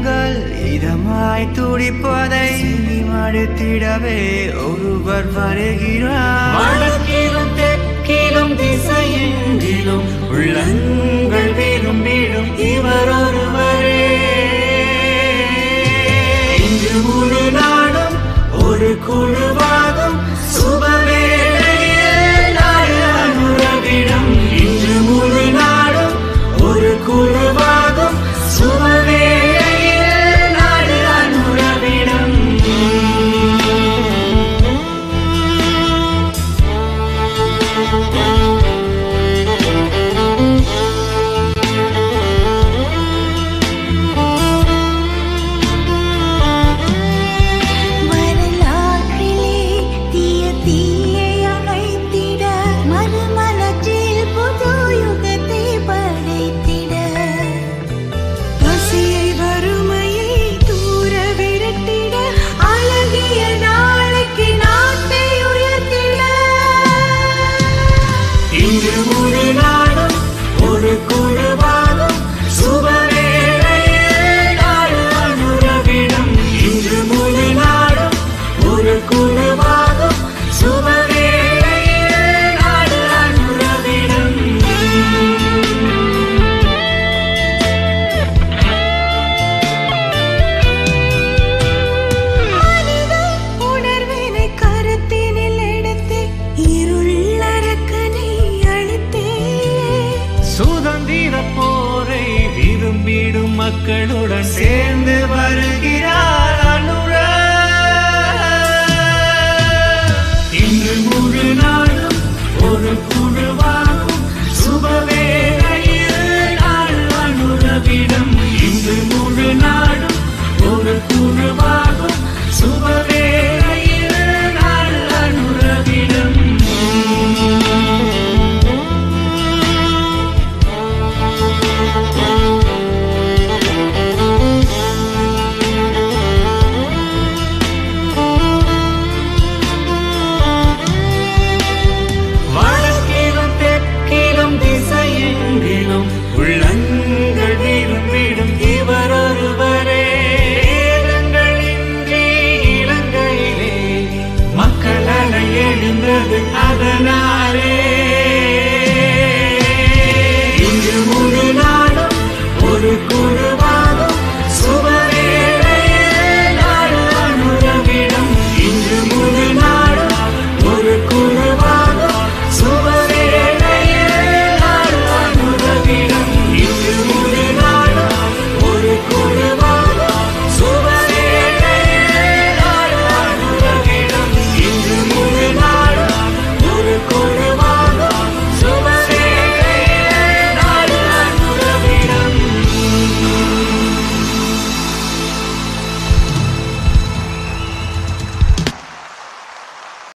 உள்ளங்கள் இதமாய் துடிப்பதை மடுத்திடவே ஒருவர் வருகிறார். வடக்கிலும் தெற்கிலும் திசையெங்கிலும் உள்ளங்கள் விரும்பிடும் இவர் ஒருவரே. இன்று முழு நாடும் ஒரு குழுவாகும் சுபவேளையில் நாடு அனுரவிடும். இன்று முழு நாடும் ஒரு குழுவாகும் சுபவேளையில் நாடு அனுரவிடும். இன்று முழு நாடும் ஒரு குழுவாகும் சுபவேளையில் நாடு அனுரவிடும். இன்று முழு நாடும் ஒரு குழுவாகும் சுபவேளையில் நாடு அனுரவிடும். மனித உணர்வினை கருத்தினில் எடுத்து இருளரக்கனை சுதந்திர போரை விரும்பிடும் மக்களுடன் சேர்ந்து வருகிறார் அனுர. இன்று முழு நாடும் ஒரு